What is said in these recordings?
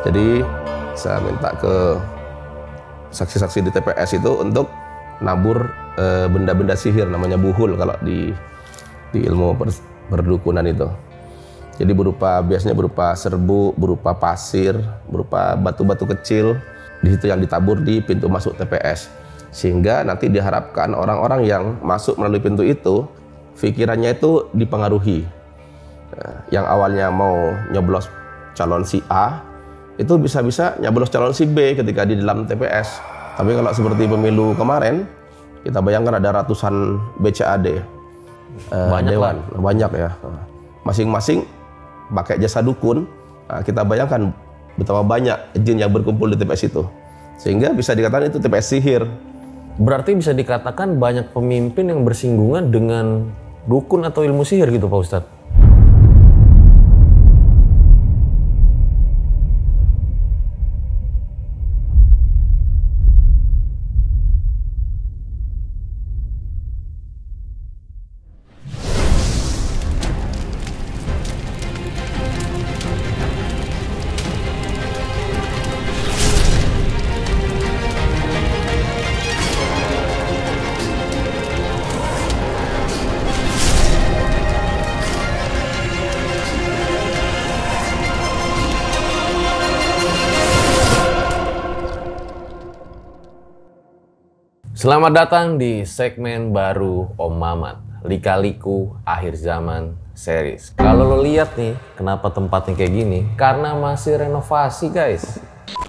Jadi saya minta ke saksi-saksi di TPS itu untuk nabur benda-benda sihir, namanya buhul kalau di ilmu perdukunan itu. Jadi biasanya berupa serbu, berupa pasir, berupa batu-batu kecil. Di situ yang ditabur di pintu masuk TPS. Sehingga nanti diharapkan orang-orang yang masuk melalui pintu itu, pikirannya itu dipengaruhi. Yang awalnya mau nyoblos calon si A, itu bisa-bisa nyoblos calon si B ketika di dalam TPS. Tapi kalau seperti pemilu kemarin, kita bayangkan ada ratusan BCAD. Banyak ya. Masing-masing pakai jasa dukun. Nah, kita bayangkan betapa banyak jin yang berkumpul di TPS itu, sehingga bisa dikatakan itu TPS sihir. Berarti bisa dikatakan banyak pemimpin yang bersinggungan dengan dukun atau ilmu sihir gitu Pak Ustadz? Selamat datang di segmen baru Om Mamat, Lika-Liku Akhir Zaman Series. Kalau lo lihat nih, kenapa tempatnya kayak gini? Karena masih renovasi guys.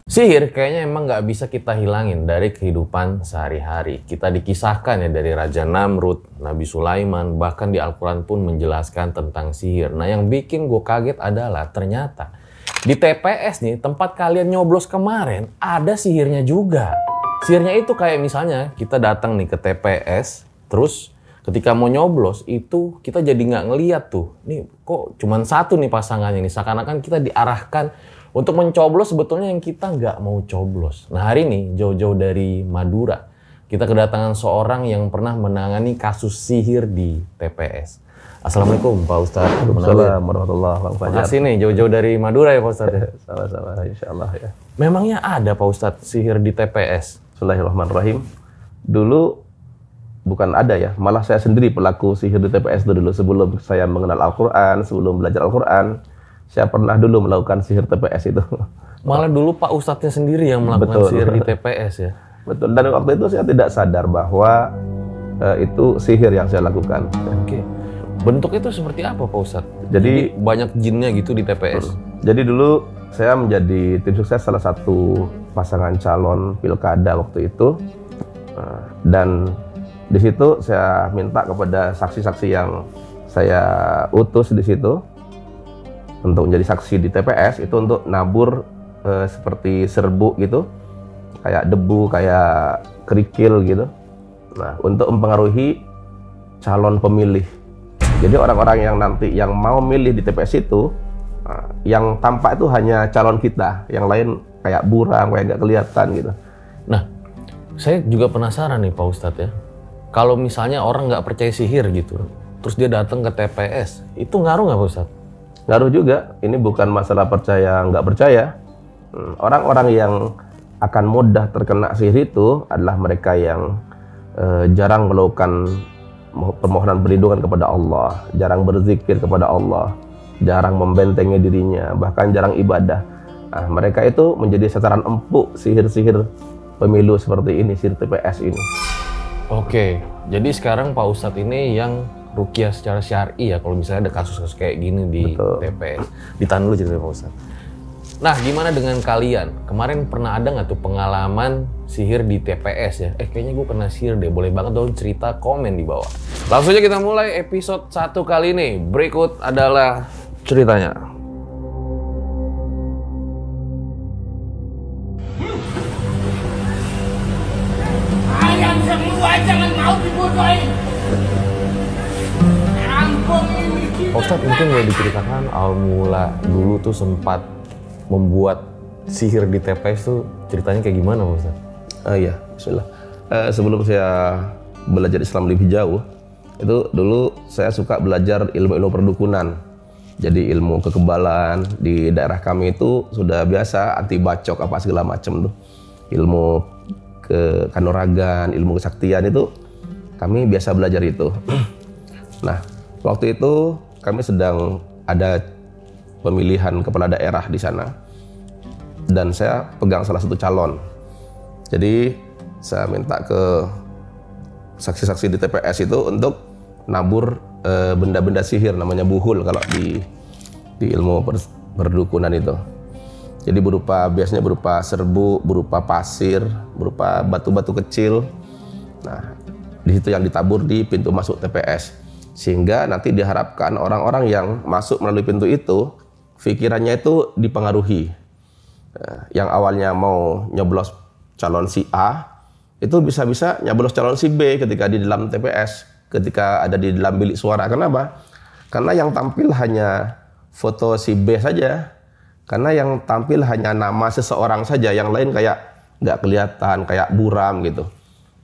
Sihir kayaknya emang nggak bisa kita hilangin dari kehidupan sehari-hari. Kita dikisahkan ya dari Raja Namrud, Nabi Sulaiman, bahkan di Al-Quran pun menjelaskan tentang sihir. Nah yang bikin gue kaget adalah ternyata di TPS nih, tempat kalian nyoblos kemarin, ada sihirnya juga. Sihirnya itu kayak misalnya kita datang nih ke TPS, terus ketika mau nyoblos itu kita jadi nggak ngeliat tuh, nih kok cuman satu nih pasangannya nih, seakan-akan kita diarahkan untuk mencoblos sebetulnya yang kita nggak mau coblos. Nah hari ini jauh-jauh dari Madura, kita kedatangan seorang yang pernah menangani kasus sihir di TPS. Assalamualaikum Pak Ustadz. Assalamualaikum warahmatullahi wabarakatuh. Makasih nih jauh-jauh dari Madura ya Pak Ustadz. Sama-sama insyaallah ya. Memangnya ada Pak Ustadz sihir di TPS? Bismillahirrahmanirrahim. Dulu bukan ada ya, malah saya sendiri pelaku sihir di TPS itu dulu. Sebelum saya mengenal Al-Quran, sebelum belajar Al-Quran, saya pernah dulu melakukan sihir TPS itu. Malah dulu Pak Ustadznya sendiri yang melakukan sihir di TPS ya? Betul, dan waktu itu saya tidak sadar bahwa itu sihir yang saya lakukan. Oke. Bentuknya itu seperti apa Pak Ustadz? Jadi banyak jinnya gitu di TPS? Jadi dulu saya menjadi tim sukses salah satu pasangan calon pilkada waktu itu, dan di situ saya minta kepada saksi-saksi yang saya utus di situ untuk menjadi saksi di TPS itu untuk nabur seperti serbu gitu, kayak debu, kayak kerikil gitu. Nah, untuk mempengaruhi calon pemilih. Jadi orang-orang yang nanti yang mau milih di TPS itu, yang tampak itu hanya calon kita, yang lain kayak buram, kayak nggak kelihatan gitu. Nah, saya juga penasaran nih Pak Ustadz ya, kalau misalnya orang nggak percaya sihir gitu, terus dia datang ke TPS, itu ngaruh nggak Pak Ustadz? Ngaruh juga, ini bukan masalah percaya nggak percaya. Orang-orang yang akan mudah terkena sihir itu adalah mereka yang jarang melakukan permohonan perlindungan kepada Allah, jarang berzikir kepada Allah, jarang membentengi dirinya, bahkan jarang ibadah. Nah, mereka itu menjadi sasaran empuk sihir-sihir pemilu seperti ini, sihir TPS ini. Oke, jadi sekarang Pak Ustadz ini yang ruqyah secara syar'i ya, kalau misalnya ada kasus-kasus kayak gini di TPS. Ditahan dulu cerita Pak Ustadz. Nah, gimana dengan kalian? Kemarin pernah ada nggak tuh pengalaman sihir di TPS ya? Kayaknya gue kena sihir deh. Boleh banget dong cerita, komen di bawah. Langsung aja kita mulai episode 1 kali ini. Berikut adalah ceritanya. Ayam semua jangan mau dibodohin. Kampung ini. Pak Ustadz mungkin boleh diceritakan awal mula dulu tuh sempat membuat sihir di TPS tuh ceritanya kayak gimana Pak Ustadz? Iya, bismillah. Sebelum saya belajar Islam lebih jauh, itu dulu saya suka belajar ilmu-ilmu perdukunan. Jadi ilmu kekebalan di daerah kami itu sudah biasa, anti bacok apa segala macam tuh. Ilmu kanuragan, ilmu kesaktian itu kami biasa belajar itu. Nah, waktu itu kami sedang ada pemilihan kepala daerah di sana. Dan saya pegang salah satu calon. Jadi saya minta ke saksi-saksi di TPS itu untuk nabur benda-benda sihir, namanya buhul kalau di ilmu perdukunan itu. Jadi biasanya berupa serbuk, berupa pasir, berupa batu-batu kecil. Nah, di situ yang ditabur di pintu masuk TPS. Sehingga nanti diharapkan orang-orang yang masuk melalui pintu itu pikirannya itu dipengaruhi. Yang awalnya mau nyoblos calon si A, itu bisa-bisa nyoblos calon si B ketika di dalam TPS. Ketika ada di dalam bilik suara. Kenapa? Karena yang tampil hanya foto si B saja. Karena yang tampil hanya nama seseorang saja. Yang lain kayak nggak kelihatan, kayak buram gitu.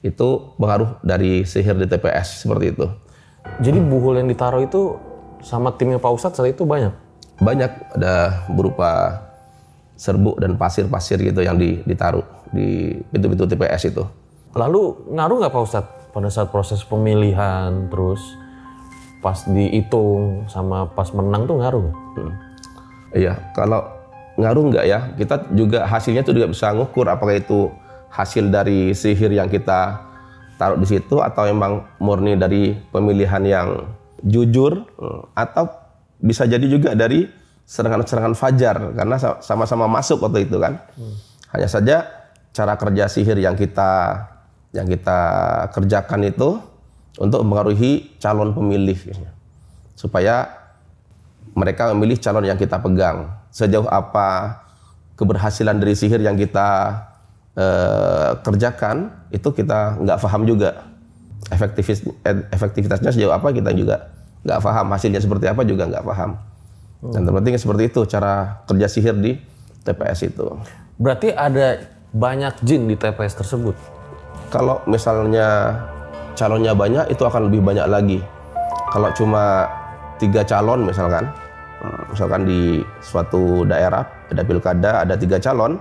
Itu pengaruh dari sihir di TPS, seperti itu. Jadi buhul yang ditaruh itu sama timnya Pak Ustadz saat itu banyak? Banyak, ada berupa serbuk dan pasir-pasir gitu yang ditaruh di pintu-pintu TPS itu. Lalu ngaruh nggak Pak Ustadz pada saat proses pemilihan, terus pas dihitung sama pas menang tuh ngaruh nggak? Iya, kalau ngaruh nggak ya, kita juga hasilnya tuh juga bisa ngukur apakah itu hasil dari sihir yang kita taruh di situ atau emang murni dari pemilihan yang jujur, atau bisa jadi juga dari serangan-serangan fajar karena sama-sama masuk waktu itu kan. Hanya saja cara kerja sihir yang kita kerjakan itu untuk mempengaruhi calon pemilih supaya mereka memilih calon yang kita pegang. Sejauh apa keberhasilan dari sihir yang kita kerjakan itu kita nggak paham juga. Efektivitasnya sejauh apa kita juga nggak paham, hasilnya seperti apa juga nggak paham. Dan terpenting seperti itu cara kerja sihir di TPS itu. Berarti ada banyak jin di TPS tersebut? Kalau misalnya calonnya banyak, itu akan lebih banyak lagi. Kalau cuma 3 calon misalkan di suatu daerah ada pilkada, ada 3 calon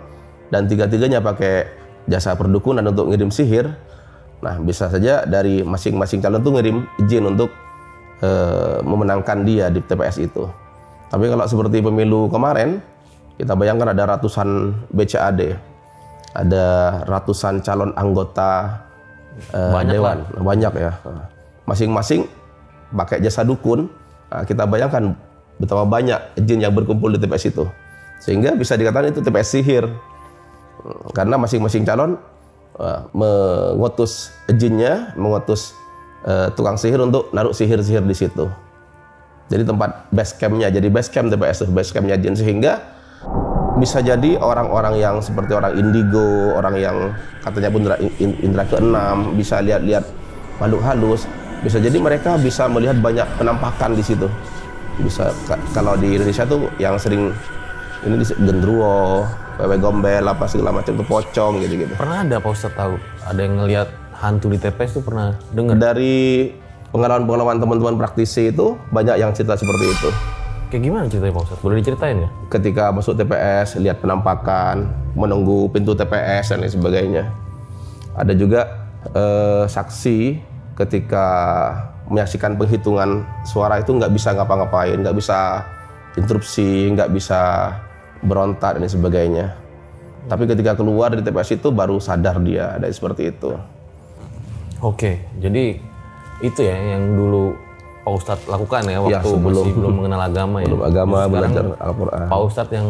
dan 3-3-nya pakai jasa perdukunan untuk ngirim sihir. Nah, bisa saja dari masing-masing calon tuh ngirim jin untuk memenangkan dia di TPS itu. Tapi kalau seperti pemilu kemarin, kita bayangkan ada ratusan BCAD, ada ratusan calon anggota dewan, banyak ya. Masing-masing pakai jasa dukun. Nah, kita bayangkan betapa banyak jin yang berkumpul di TPS itu, sehingga bisa dikatakan itu TPS sihir. Karena masing-masing calon mengutus jinnya, mengutus tukang sihir untuk naruh sihir-sihir di situ. Jadi tempat base camp-nya, jadi base camp TPS itu, base camp-nya jin, sehingga bisa jadi orang-orang yang seperti orang indigo, orang yang katanya pun indra keenam, bisa lihat-lihat makhluk halus, bisa jadi mereka bisa melihat banyak penampakan di situ. Bisa, kalau di Indonesia tuh yang sering ini di gendruwo, wewe gombel, apa segala macam tuh, pocong gitu-gitu. Pernah ada Pak Ustadz tahu ada yang ngelihat hantu di TPS tuh, pernah dengar? Dari pengalaman-pengalaman teman-teman praktisi itu banyak yang cerita seperti itu. Kayak gimana ceritanya Pak Ustadz? Boleh diceritain ya? Ketika masuk TPS, lihat penampakan, menunggu pintu TPS dan lain sebagainya. Ada juga saksi ketika menyaksikan penghitungan suara itu nggak bisa ngapa-ngapain, nggak bisa interupsi, nggak bisa berontak dan lain sebagainya. Tapi ketika keluar dari TPS itu baru sadar dia, ada seperti itu. Oke, jadi itu ya yang dulu Pak Ustadz lakukan ya waktu masih belum mengenal agama ya. Belum agama, belajar Al-Quran. Pak Ustadz yang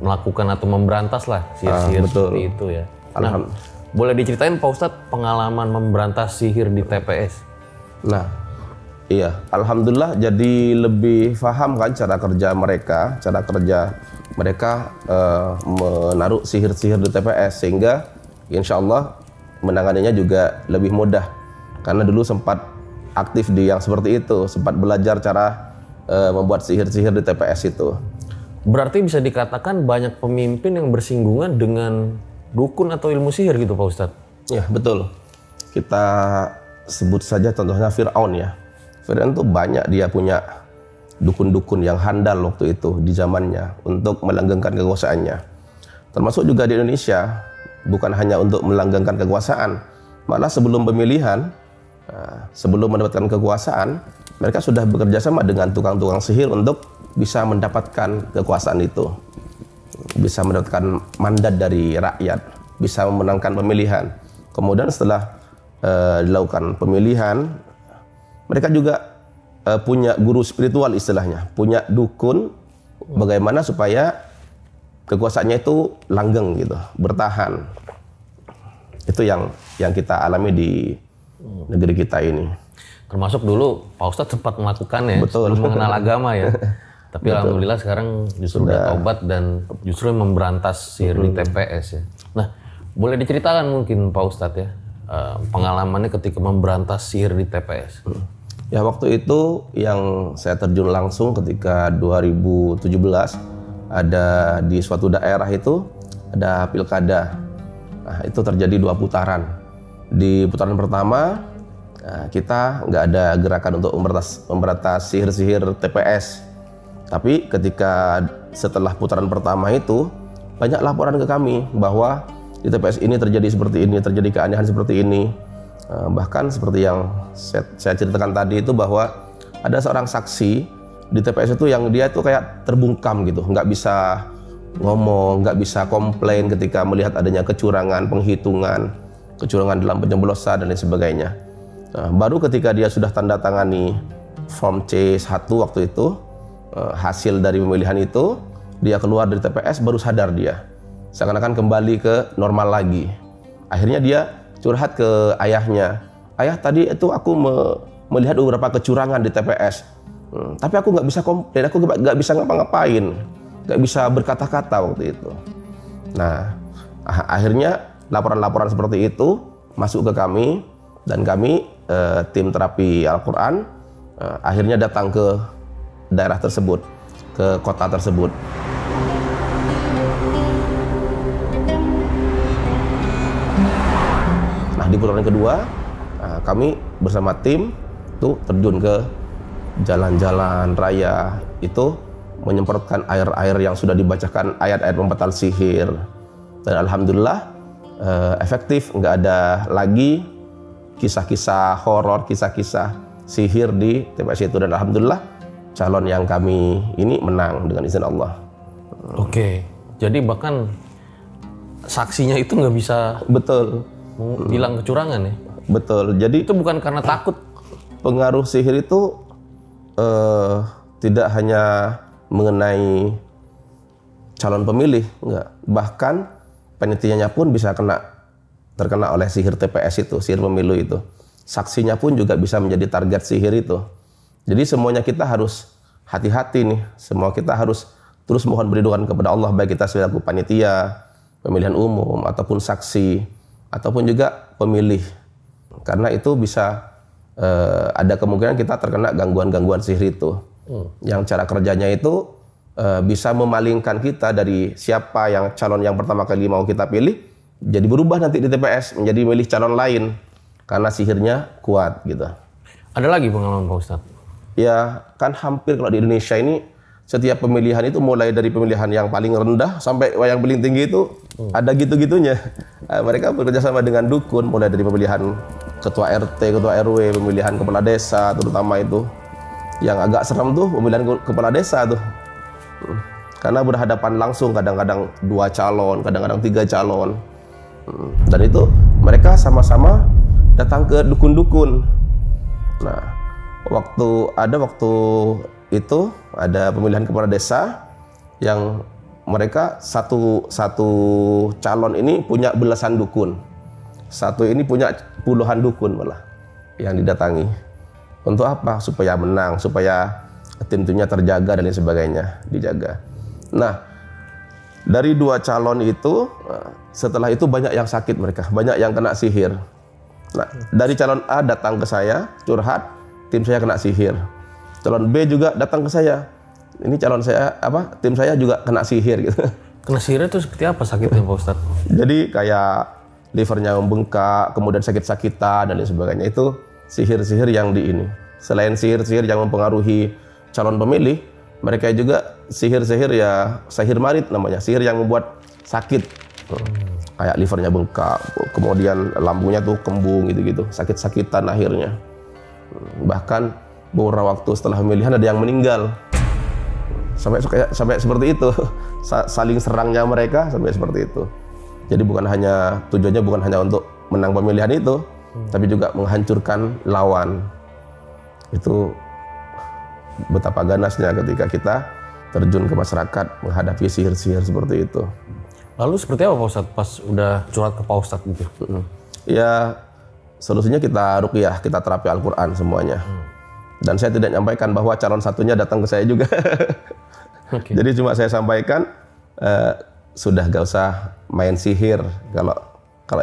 melakukan atau memberantas lah sihir-sihir seperti itu ya. Nah, boleh diceritain Pak Ustadz pengalaman memberantas sihir di TPS? Nah, iya, alhamdulillah jadi lebih paham kan cara kerja mereka menaruh sihir-sihir di TPS, sehingga insya Allah menanganinya juga lebih mudah. Karena dulu sempat aktif di yang seperti itu, sempat belajar cara membuat sihir-sihir di TPS itu. Berarti bisa dikatakan banyak pemimpin yang bersinggungan dengan dukun atau ilmu sihir gitu Pak Ustadz? Ya, betul. Kita sebut saja contohnya Fir'aun ya. Fir'aun tuh banyak dia punya dukun-dukun yang handal waktu itu di zamannya untuk melanggengkan kekuasaannya. Termasuk juga di Indonesia, bukan hanya untuk melanggengkan kekuasaan, malah sebelum pemilihan, sebelum mendapatkan kekuasaan, mereka sudah bekerja sama dengan tukang-tukang sihir untuk bisa mendapatkan kekuasaan itu, bisa mendapatkan mandat dari rakyat, bisa memenangkan pemilihan. Kemudian setelah dilakukan pemilihan, mereka juga punya guru spiritual istilahnya, punya dukun bagaimana supaya kekuasaannya itu langgeng gitu, bertahan. Itu yang kita alami di negeri kita ini. Termasuk dulu Pak Ustadz sempat melakukannya Betul. sebelum mengenal agama ya. Tapi alhamdulillah sekarang justru udah taubat dan justru memberantas sihir di TPS ya. Nah, boleh diceritakan mungkin Pak Ustadz ya, pengalamannya ketika memberantas sihir di TPS. Ya waktu itu yang saya terjun langsung ketika 2017 ada di suatu daerah itu ada pilkada. Nah, itu terjadi 2 putaran. Di putaran pertama kita nggak ada gerakan untuk memberantas sihir-sihir TPS. Tapi ketika setelah putaran pertama itu banyak laporan ke kami bahwa di TPS ini terjadi seperti ini, terjadi keanehan seperti ini. Bahkan seperti yang saya ceritakan tadi itu bahwa ada seorang saksi di TPS itu yang dia itu kayak terbungkam gitu, nggak bisa ngomong, nggak bisa komplain ketika melihat adanya kecurangan penghitungan, kecurangan dalam pencoblosan dan lain sebagainya. Baru ketika dia sudah tanda tangani form C1 waktu itu, hasil dari pemilihan itu, dia keluar dari TPS baru sadar dia, seakan-akan kembali ke normal lagi. Akhirnya dia curhat ke ayahnya, ayah tadi itu aku melihat beberapa kecurangan di TPS, tapi aku nggak bisa komplain, aku nggak bisa ngapa-ngapain, nggak bisa berkata-kata waktu itu. Nah, akhirnya laporan-laporan seperti itu masuk ke kami, dan kami tim terapi Al-Quran akhirnya datang ke daerah tersebut, ke kota tersebut. Nah, di putaran kedua kami bersama tim itu terjun ke jalan-jalan raya itu, menyemprotkan air-air yang sudah dibacakan ayat-ayat pembatal sihir, dan alhamdulillah efektif, nggak ada lagi kisah-kisah horor, kisah-kisah sihir di TPS itu, dan alhamdulillah calon yang kami ini menang dengan izin Allah. Oke, jadi bahkan saksinya itu nggak bisa Betul. bilang kecurangan ya? Betul. Jadi Itu bukan karena takut. pengaruh sihir itu tidak hanya mengenai calon pemilih, enggak. Bahkan panitianya pun bisa terkena oleh sihir TPS itu, sihir pemilu itu. Saksinya pun juga bisa menjadi target sihir itu. Jadi semuanya kita harus hati-hati nih. Semua kita harus terus mohon perlindungan kepada Allah, baik kita selaku panitia, pemilihan umum, ataupun saksi, ataupun juga pemilih. Karena itu bisa ada kemungkinan kita terkena gangguan-gangguan sihir itu. Yang cara kerjanya itu bisa memalingkan kita dari siapa yang calon yang pertama kali mau kita pilih, jadi berubah nanti di TPS menjadi milih calon lain karena sihirnya kuat gitu. Ada lagi pengalaman Pak Ustadz? Ya kan hampir kalau di Indonesia ini setiap pemilihan itu mulai dari pemilihan yang paling rendah sampai yang paling tinggi itu ada gitu-gitunya. Mereka bekerja sama dengan dukun, mulai dari pemilihan ketua RT, ketua RW, pemilihan kepala desa, terutama itu. Yang agak serem tuh pemilihan kepala desa tuh. Karena berhadapan langsung, kadang-kadang 2 calon, kadang-kadang 3 calon. Dan itu mereka sama-sama datang ke dukun-dukun. Nah, waktu itu ada pemilihan kepala desa yang mereka satu calon ini punya belasan dukun, satu ini punya puluhan dukun malah yang didatangi. Untuk apa? Supaya menang, supaya tim-timnya terjaga dan lain sebagainya, dijaga. Nah, dari 2 calon itu setelah itu banyak yang sakit mereka, banyak yang kena sihir. Nah, dari calon A datang ke saya curhat, tim saya kena sihir. Calon B juga datang ke saya, ini calon saya tim saya juga kena sihir gitu. Kena sihir itu seperti apa sakitnya Pak Ustadz? Jadi kayak livernya membengkak, kemudian sakit-sakitan dan lain sebagainya. Itu sihir-sihir yang di ini. Selain sihir-sihir yang mempengaruhi calon pemilih, mereka juga sihir-sihir ya, sihir marit namanya, sihir yang membuat sakit. Kayak livernya bengkak, kemudian lambungnya tuh kembung gitu-gitu, sakit-sakitan akhirnya. Bahkan beberapa waktu setelah pemilihan ada yang meninggal. Sampai seperti itu, saling serangnya mereka sampai seperti itu. Jadi tujuannya bukan hanya untuk menang pemilihan itu, tapi juga menghancurkan lawan. Itu betapa ganasnya ketika kita terjun ke masyarakat menghadapi sihir-sihir seperti itu. Lalu seperti apa Pak Ustadz pas udah curhat ke Pak Ustadz gitu? Ya solusinya kita ruqyah, kita terapi Al-Quran semuanya. Dan saya tidak nyampaikan bahwa calon satunya datang ke saya juga. Okay. Jadi cuma saya sampaikan sudah gak usah main sihir kalau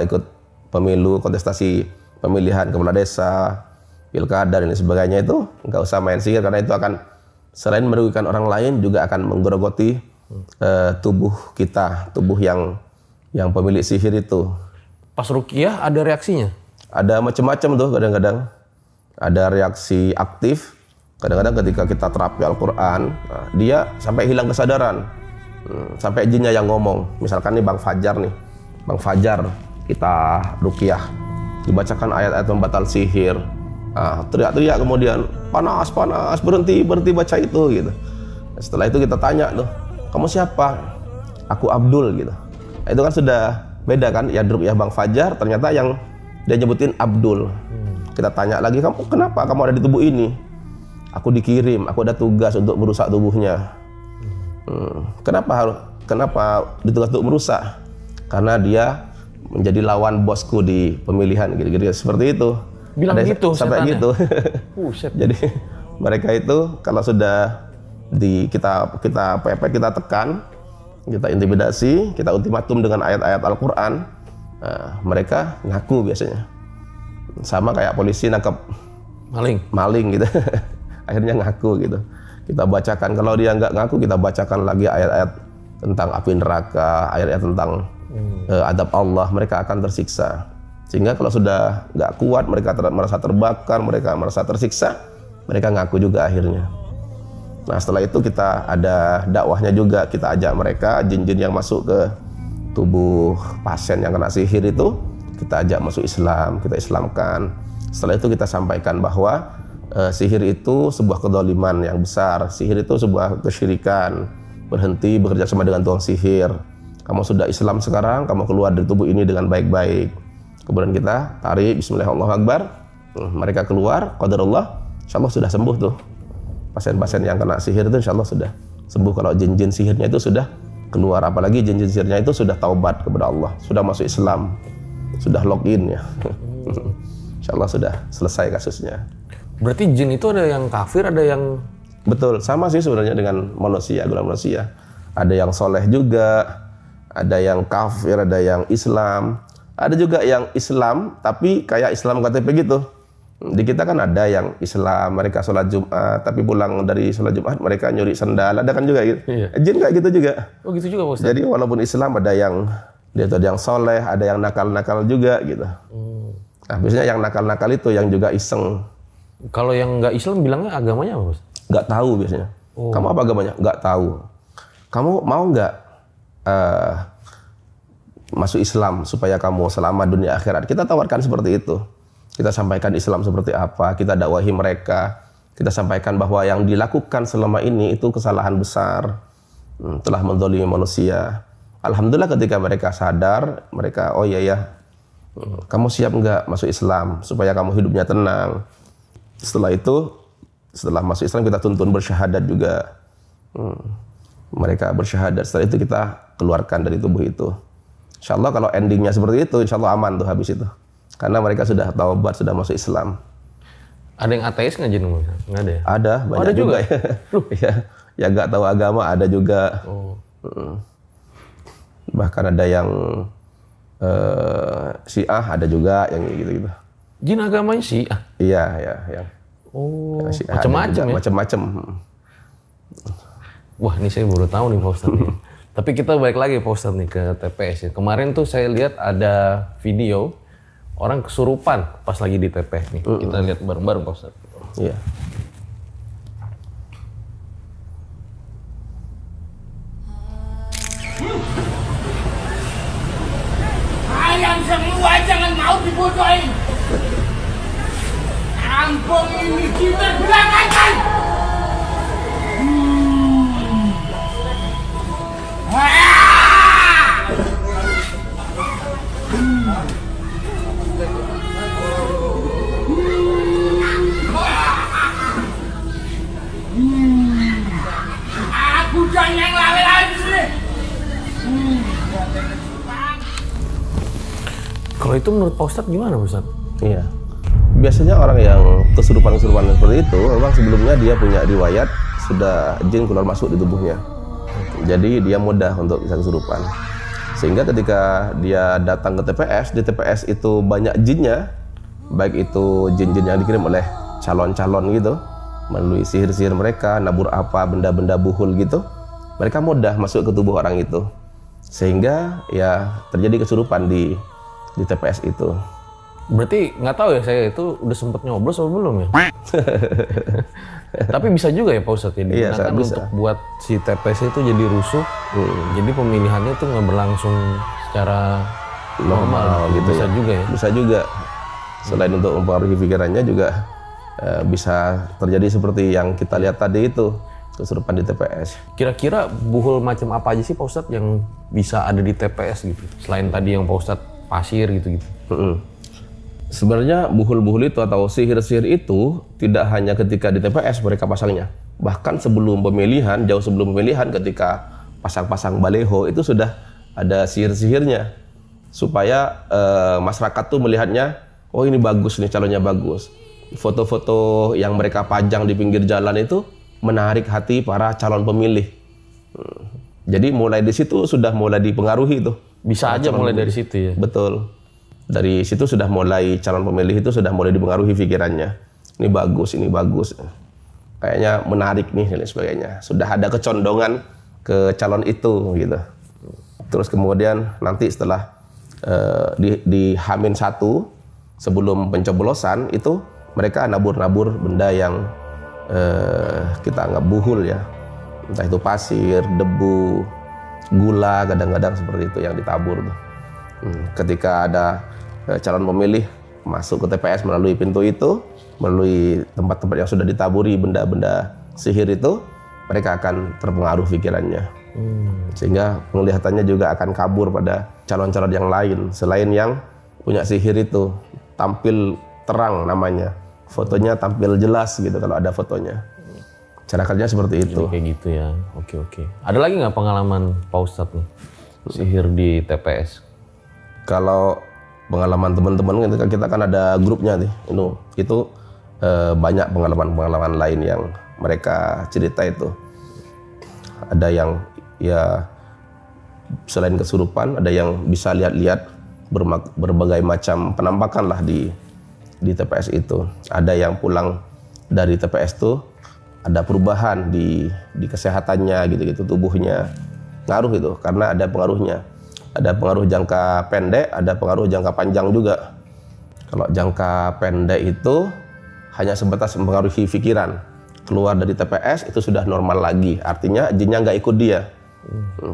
ikut pemilu, kontestasi pemilihan kepala desa, pilkada dan sebagainya itu nggak usah main sihir, karena itu akan selain merugikan orang lain juga akan menggerogoti tubuh kita, tubuh yang pemilik sihir itu. Pas ruqyah ada reaksinya? Ada macam-macam tuh, kadang-kadang ada reaksi aktif, kadang-kadang ketika kita terapi Al-Quran, dia sampai hilang kesadaran, sampai jinnya yang ngomong. Misalkan nih Bang Fajar kita ruqyah, dibacakan ayat-ayat pembatal sihir, teriak-teriak kemudian panas, berhenti baca itu gitu. Setelah itu kita tanya tuh, kamu siapa? Aku Abdul gitu. Itu kan sudah beda kan, ya ruqyah Bang Fajar, ternyata yang dia nyebutin Abdul. Kita tanya lagi, kamu kenapa kamu ada di tubuh ini? Aku dikirim, aku ada tugas untuk merusak tubuhnya. Kenapa ditugas untuk merusak? Karena dia menjadi lawan bosku di pemilihan, gitu-gitu seperti itu. Bilang ada gitu sampai setannya? gitu. Jadi mereka itu kalau sudah kita pepet, kita tekan, kita intimidasi, kita ultimatum dengan ayat-ayat Al-Quran, mereka ngaku biasanya. Sama kayak polisi nangkep maling gitu. Akhirnya ngaku gitu. Kita bacakan, kalau dia nggak ngaku kita bacakan lagi ayat-ayat tentang api neraka, ayat-ayat tentang adab Allah, mereka akan tersiksa. Sehingga kalau sudah nggak kuat, mereka merasa terbakar, mereka merasa tersiksa, mereka ngaku juga akhirnya. Nah setelah itu kita ada dakwahnya juga, kita ajak mereka, jin-jin yang masuk ke tubuh pasien yang kena sihir itu, kita ajak masuk Islam, kita Islamkan. Setelah itu kita sampaikan bahwa sihir itu sebuah kedoliman yang besar, sihir itu sebuah kesyirikan, berhenti bekerja sama dengan tukang sihir. Kamu sudah Islam sekarang, kamu keluar dari tubuh ini dengan baik-baik. Kemudian kita tarik, Bismillahirrahmanirrahim, mereka keluar, qadarullah, insya Allah sudah sembuh tuh. Pasien-pasien yang kena sihir itu insya Allah sudah sembuh kalau jin-jin sihirnya itu sudah keluar. Apalagi jin-jin sihirnya itu sudah taubat kepada Allah, sudah masuk Islam, sudah login ya. Insya Allah sudah selesai kasusnya. Berarti jin itu ada yang kafir, ada yang... Betul, sama sih sebenarnya dengan manusia, golongan manusia. Ada yang soleh juga, ada yang kafir, ada yang Islam. Ada juga yang Islam, tapi kayak Islam KTP gitu. Di kita kan ada yang Islam, mereka sholat Jumat, tapi pulang dari sholat Jumat mereka nyuri sendal, ada kan juga gitu. Iya. Jin kayak gitu juga. Oh gitu juga Pak Ustadz? Jadi walaupun Islam ada yang dia tuh ada yang soleh, ada yang nakal-nakal juga gitu. Nah biasanya yang nakal-nakal itu yang juga iseng. Kalau yang nggak Islam bilangnya agamanya apa Ustadz? Nggak tahu biasanya. Kamu apa agamanya? Nggak tahu. Kamu mau nggak masuk Islam supaya kamu selamat dunia akhirat? Kita tawarkan seperti itu. Kita sampaikan Islam seperti apa, kita dakwahi mereka, kita sampaikan bahwa yang dilakukan selama ini itu kesalahan besar, telah menzalimi manusia. Alhamdulillah ketika mereka sadar, mereka oh iya, kamu siap nggak masuk Islam supaya kamu hidupnya tenang. Setelah itu, setelah masuk Islam kita tuntun bersyahadat juga. Mereka bersyahadat, setelah itu kita keluarkan dari tubuh itu. Insya Allah kalau endingnya seperti itu, insya Allah aman tuh habis itu. Karena mereka sudah taubat, sudah masuk Islam. Ada yang ateis nggak Jin? Nggak ada ya? Ada, banyak ada juga ya. Ya nggak tahu agama ada juga. Bahkan ada yang Syiah, ada juga yang gitu-gitu. Jin agamanya Syiah? Iya, ya. Yang macam-macam ya? Macam-macam. Wah, ini saya baru tahu nih Pak Ustadz. Tapi kita balik lagi Pak Ustadz nih ke TPS ya. Kemarin tuh saya lihat ada video orang kesurupan pas lagi di TPS nih. Kita lihat bareng-bareng Pak Ustadz. Iya. Kalian semua jangan mau dibodohin. Kampung ini kita berantakan. Aku jangan lari lagi. Kalau itu menurut Pak Ustadz gimana Pak Ustadz? Iya. Biasanya orang yang kesurupan-kesurupan seperti itu memang sebelumnya dia punya riwayat sudah jin keluar masuk di tubuhnya. Jadi dia mudah untuk bisa kesurupan. Sehingga ketika dia datang ke TPS, di TPS itu banyak jinnya, baik itu jin-jin yang dikirim oleh calon-calon gitu, melalui sihir-sihir mereka, nabur apa, benda-benda buhul gitu, mereka mudah masuk ke tubuh orang itu. Sehingga ya terjadi kesurupan di TPS itu. Berarti nggak tahu ya, saya itu udah sempet nyoblos atau belum ya? Tapi bisa juga ya Pak Ustadz ya, digunakan untuk buat si TPS itu jadi rusuh. Jadi pemilihannya tuh nggak berlangsung secara normal gitu. Bisa juga ya? Bisa juga. Selain untuk mempengaruhi pikirannya juga bisa terjadi seperti yang kita lihat tadi itu, kesurupan di TPS. Kira-kira buhul macam apa aja sih Pak Ustadz yang bisa ada di TPS gitu? Selain tadi yang Pak Ustadz pasir gitu-gitu. Sebenarnya buhul-buhul itu atau sihir-sihir itu tidak hanya ketika di TPS mereka pasangnya. Bahkan sebelum pemilihan, jauh sebelum pemilihan ketika pasang-pasang baleho itu sudah ada sihir-sihirnya. Supaya masyarakat tuh melihatnya, oh ini bagus nih, calonnya bagus. Foto-foto yang mereka pajang di pinggir jalan itu menarik hati para calon pemilih. Jadi mulai di situ sudah mulai dipengaruhi tuh. Bisa aja mulai dari situ ya? Betul. Dari situ sudah mulai calon pemilih itu sudah mulai dipengaruhi pikirannya. Ini bagus. Kayaknya menarik nih dan sebagainya. Sudah ada kecondongan ke calon itu gitu. Terus kemudian nanti setelah di H-1 sebelum pencoblosan itu mereka nabur-nabur benda yang kita anggap buhul ya. Entah itu pasir, debu, gula, kadang-kadang seperti itu yang ditabur tuh. Ketika ada calon pemilih masuk ke TPS melalui pintu itu, melalui tempat-tempat yang sudah ditaburi benda-benda sihir itu, mereka akan terpengaruh pikirannya. Sehingga penglihatannya juga akan kabur pada calon-calon yang lain selain yang punya sihir itu, tampil terang namanya, fotonya tampil jelas gitu kalau ada fotonya. Cara kerja seperti itu. Kayak gitu ya. Oke. Ada lagi nggak pengalaman Pak Ustadz nih sihir di TPS? Kalau pengalaman teman-teman kita kan ada grupnya nih, itu banyak pengalaman-pengalaman lain yang mereka cerita itu. Ada yang ya selain kesurupan, ada yang bisa lihat-lihat berbagai macam penampakan lah di TPS itu. Ada yang pulang dari TPS tuh ada perubahan di kesehatannya gitu-gitu, tubuhnya ngaruh itu karena ada pengaruhnya. Ada pengaruh jangka pendek, ada pengaruh jangka panjang juga. Kalau jangka pendek itu hanya sebatas mempengaruhi pikiran. Keluar dari TPS itu sudah normal lagi. Artinya jinnya nggak ikut dia.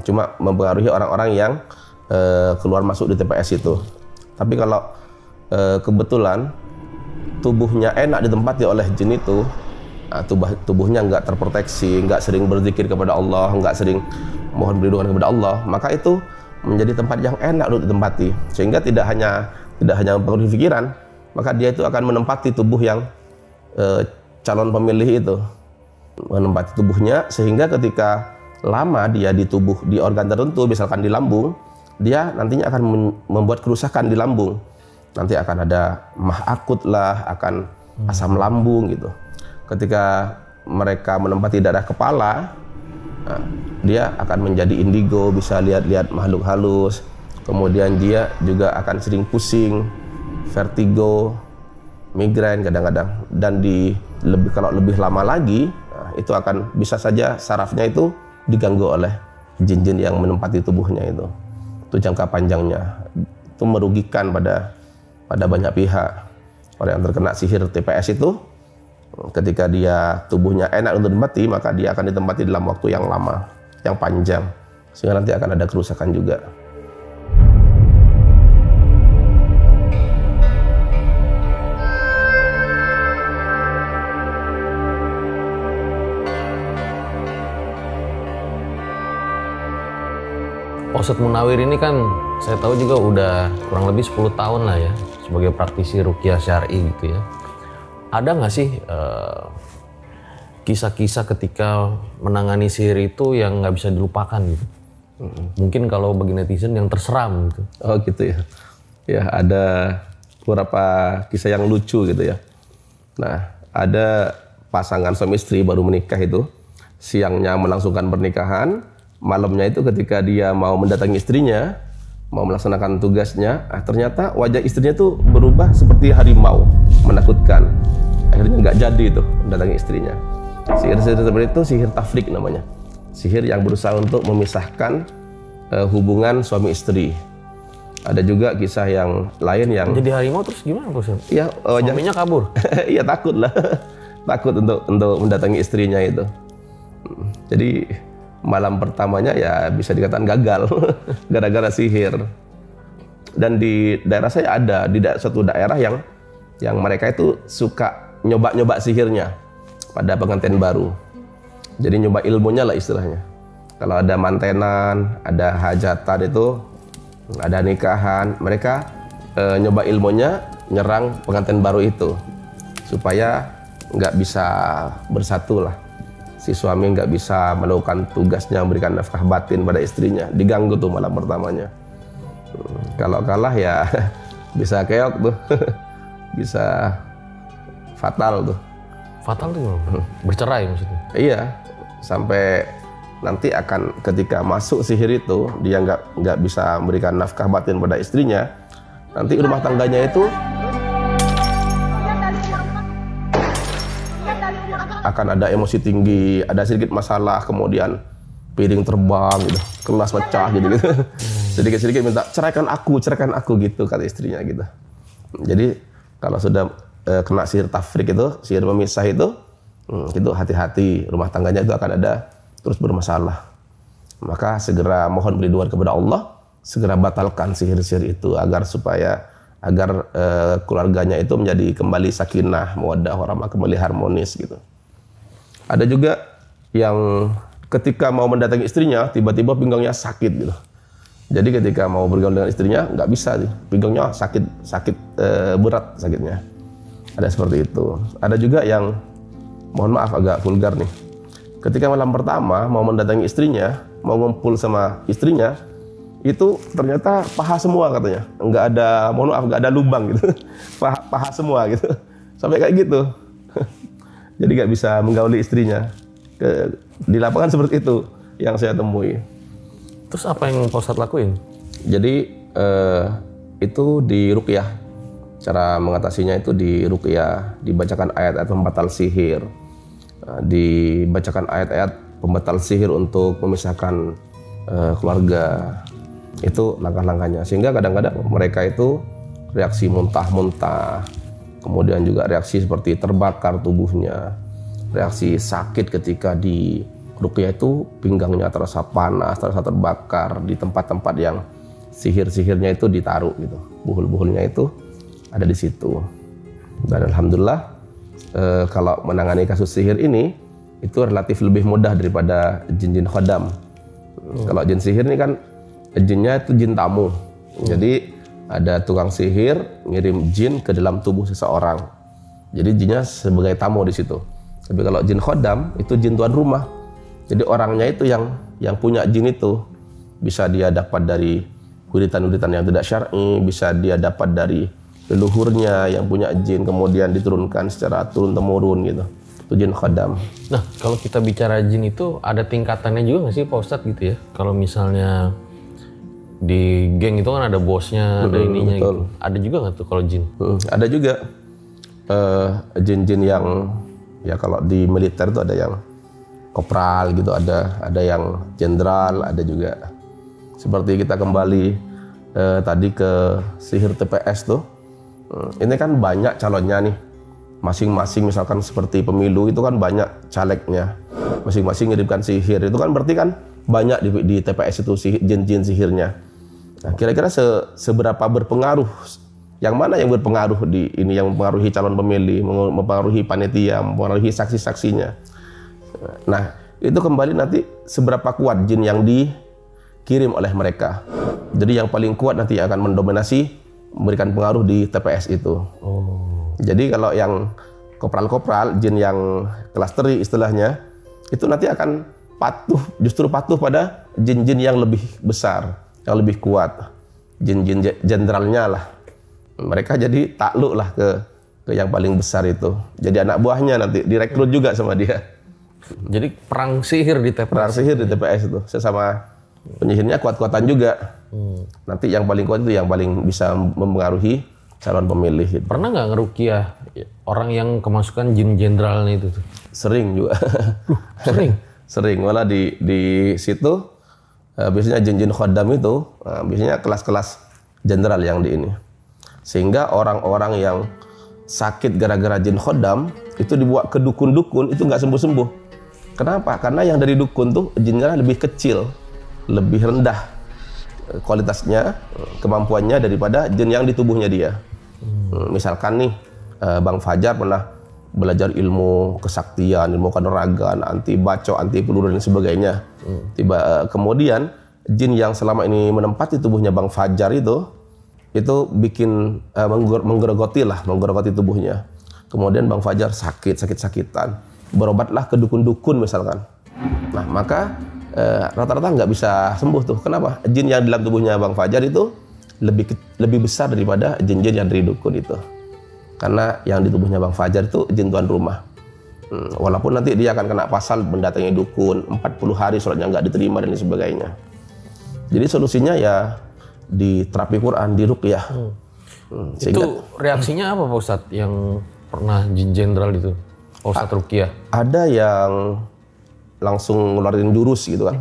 Cuma mempengaruhi orang-orang yang keluar masuk di TPS itu. Tapi kalau kebetulan tubuhnya enak ditempati oleh jin itu, tubuhnya nggak terproteksi, nggak sering berzikir kepada Allah, nggak sering mohon perlindungan kepada Allah, maka itu menjadi tempat yang enak untuk ditempati, sehingga tidak hanya mempengaruhi pikiran, maka dia itu akan menempati tubuh yang calon pemilih itu, menempati tubuhnya, sehingga ketika lama dia di tubuh, di organ tertentu, misalkan di lambung, dia nantinya akan membuat kerusakan di lambung. Nanti akan ada mah akut lah, akan asam lambung gitu. Ketika mereka menempati daerah kepala, dia akan menjadi indigo, bisa lihat-lihat makhluk halus. Kemudian dia juga akan sering pusing, vertigo, migrain kadang-kadang. Dan kalau lebih lama lagi, itu akan bisa saja sarafnya itu diganggu oleh jin-jin yang menempati tubuhnya itu. Itu jangka panjangnya. Itu merugikan pada banyak pihak. Orang yang terkena sihir TPS itu, ketika dia tubuhnya enak untuk ditempati, maka dia akan ditempati dalam waktu yang lama, yang panjang, sehingga nanti akan ada kerusakan juga. Pak Ustadz Munawir ini kan saya tahu juga udah kurang lebih 10 tahun lah ya sebagai praktisi ruqyah syar'i gitu ya. Ada nggak sih kisah-kisah ketika menangani sihir itu yang nggak bisa dilupakan gitu? Mungkin kalau bagi netizen yang terseram gitu. Oh gitu ya. Ya ada beberapa kisah yang lucu gitu ya. Nah ada pasangan suami istri baru menikah itu, siangnya melangsungkan pernikahan, malamnya itu ketika dia mau mendatangi istrinya, mau melaksanakan tugasnya, ternyata wajah istrinya tuh berubah seperti harimau, menakutkan. Akhirnya nggak jadi tuh mendatangi istrinya. Sihir-sihir seperti itu sihir tafrik namanya. Sihir yang berusaha untuk memisahkan hubungan suami istri. Ada juga kisah yang lain yang jadi harimau terus gimana Pak Ustadz? Iya, suaminya kabur. Iya takut lah, takut untuk mendatangi istrinya itu. Jadi malam pertamanya ya bisa dikatakan gagal gara-gara sihir. Dan di daerah saya ada di satu daerah yang mereka itu suka nyoba-nyoba sihirnya pada pengantin baru. Jadi nyoba ilmunya lah istilahnya. Kalau ada mantenan, ada hajatan itu, ada nikahan, mereka nyoba ilmunya nyerang pengantin baru itu supaya nggak bisa bersatu lah. Si suami nggak bisa melakukan tugasnya memberikan nafkah batin pada istrinya, diganggu tuh malam pertamanya. Kalau kalah ya bisa keok tuh, bisa fatal tuh. Fatal tuh gimana? Bercerai maksudnya? Iya, sampai nanti akan ketika masuk sihir itu dia nggak bisa memberikan nafkah batin pada istrinya, nanti rumah tangganya itu akan ada emosi tinggi, ada sedikit masalah, kemudian piring terbang gitu, gelas pecah gitu. Sedikit-sedikit minta ceraikan aku gitu kata istrinya gitu. Jadi kalau sudah kena sihir tafrik itu, sihir memisah itu hati-hati, rumah tangganya itu akan ada terus bermasalah. Maka segera mohon ridwan kepada Allah, segera batalkan sihir-sihir itu agar keluarganya itu menjadi kembali sakinah, mawaddah warahmah, kembali harmonis gitu. Ada juga yang ketika mau mendatangi istrinya tiba-tiba pinggangnya sakit gitu. Jadi ketika mau bergaul dengan istrinya nggak bisa sih, pinggangnya sakit berat sakitnya. Ada seperti itu. Ada juga yang mohon maaf agak vulgar nih. Ketika malam pertama mau mendatangi istrinya, mau ngumpul sama istrinya, itu ternyata paha semua katanya. Nggak ada, mohon maaf nggak ada lubang gitu. Paha semua gitu. Sampai kayak gitu. Jadi nggak bisa menggauli istrinya. Di lapangan seperti itu yang saya temui. Terus apa yang Pak Ustadz lakuin? Jadi itu di ruqyah. Cara mengatasinya itu di ruqyah, dibacakan ayat-ayat pembatal sihir. Dibacakan ayat-ayat pembatal sihir untuk memisahkan keluarga. Itu langkah-langkahnya. Sehingga kadang-kadang mereka itu reaksi muntah-muntah. Kemudian juga reaksi seperti terbakar tubuhnya, reaksi sakit ketika di ruqyah itu pinggangnya terasa panas, terasa terbakar di tempat-tempat yang sihir-sihirnya itu ditaruh gitu, buhul-buhulnya itu ada di situ. Dan alhamdulillah kalau menangani kasus sihir ini itu relatif lebih mudah daripada jin-jin khodam. Kalau jin sihir ini kan jinnya itu jin tamu, jadi ada tukang sihir ngirim jin ke dalam tubuh seseorang. Jadi jinnya sebagai tamu di situ. Tapi kalau jin khodam itu jin tuan rumah. Jadi orangnya itu yang punya jin itu bisa dia dapat dari wiritan-wiritan yang tidak syar'i, bisa dia dapat dari leluhurnya yang punya jin kemudian diturunkan secara turun temurun gitu. Itu jin khodam. Nah, kalau kita bicara jin itu ada tingkatannya juga nggak sih Pak Ustadz gitu ya? Kalau misalnya di geng itu kan ada bosnya, ada ininya gitu. Ada juga nggak tuh kalau jin? Ada juga jin-jin yang ya kalau di militer itu ada yang kopral gitu, ada yang jenderal, ada juga. Seperti kita kembali tadi ke sihir TPS tuh, ini kan banyak calonnya nih. Masing-masing misalkan seperti pemilu itu kan banyak calegnya. Masing-masing ngirimkan sihir, itu kan berarti kan banyak di TPS itu jin-jin sihirnya. Nah, kira-kira seberapa berpengaruh? Yang mana yang berpengaruh di ini, yang mempengaruhi calon pemilih, mempengaruhi panitia, mempengaruhi saksi-saksinya. Nah, itu kembali nanti seberapa kuat jin yang dikirim oleh mereka. Jadi yang paling kuat nanti akan mendominasi, memberikan pengaruh di TPS itu. Jadi kalau yang kopral-kopral, jin yang klasteri istilahnya, itu nanti akan justru patuh pada jin-jin yang lebih besar, yang lebih kuat. Jin-jin jenderalnya lah. Mereka jadi takluk lah ke yang paling besar itu. Jadi anak buahnya nanti direkrut juga sama dia. Jadi perang sihir di TPS. Perang sihir di TPS itu. Sesama penyihirnya kuat-kuatan juga. Nanti yang paling kuat itu yang paling bisa mempengaruhi calon pemilih. Gitu. Pernah nggak ngerukiah orang yang kemasukan jin jenderalnya itu? Sering juga. Sering? Sering. Malah di situ biasanya jin-jin khodam itu biasanya kelas-kelas jenderal yang di ini. Sehingga orang-orang yang sakit gara-gara jin khodam itu dibawa ke dukun-dukun itu nggak sembuh-sembuh. Kenapa? Karena yang dari dukun tuh jinnya lebih kecil, lebih rendah kualitasnya, kemampuannya daripada jin yang di tubuhnya dia. Misalkan nih Bang Fajar pernah belajar ilmu kesaktian, ilmu kanuragan, anti bacok, anti peluru dan sebagainya. Kemudian jin yang selama ini menempati tubuhnya Bang Fajar itu bikin menggerogoti tubuhnya. Kemudian Bang Fajar sakit-sakitan, berobatlah ke dukun-dukun misalkan. Nah maka rata-rata nggak bisa sembuh tuh. Kenapa? Jin yang dalam tubuhnya Bang Fajar itu lebih besar daripada jin-jin yang dari dukun itu. Karena yang di tubuhnya Bang Fajar itu jin tuan rumah. Walaupun nanti dia akan kena pasal mendatangi dukun, 40 hari sholatnya nggak diterima dan sebagainya. Jadi solusinya ya di terapi Quran, di ruqyah. Itu reaksinya apa Pak Ustadz yang pernah jin jenderal itu? Pak Ustadz ruqyah? Ada yang langsung ngeluarin jurus gitu kan.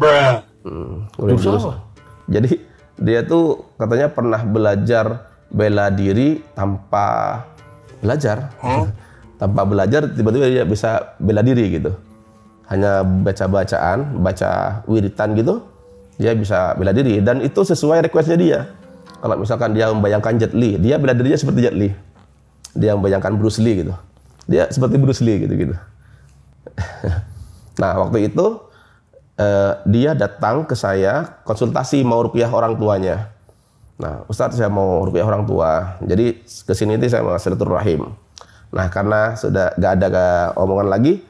Jurus apa? Jadi dia tuh katanya pernah belajar bela diri tanpa belajar. Tanpa belajar tiba-tiba dia bisa bela diri gitu. Hanya baca wiritan gitu, dia bisa bela diri dan itu sesuai requestnya dia. Kalau misalkan dia membayangkan Jet Li, dia bela dirinya seperti Jet Li. Dia membayangkan Bruce Lee gitu. Dia seperti Bruce Lee gitu. Nah waktu itu dia datang ke saya konsultasi mau ruqyah orang tuanya. Nah Ustadz saya mau ruqyah orang tua. Jadi kesini itu saya mau silaturahim. Nah karena sudah gak ada omongan lagi,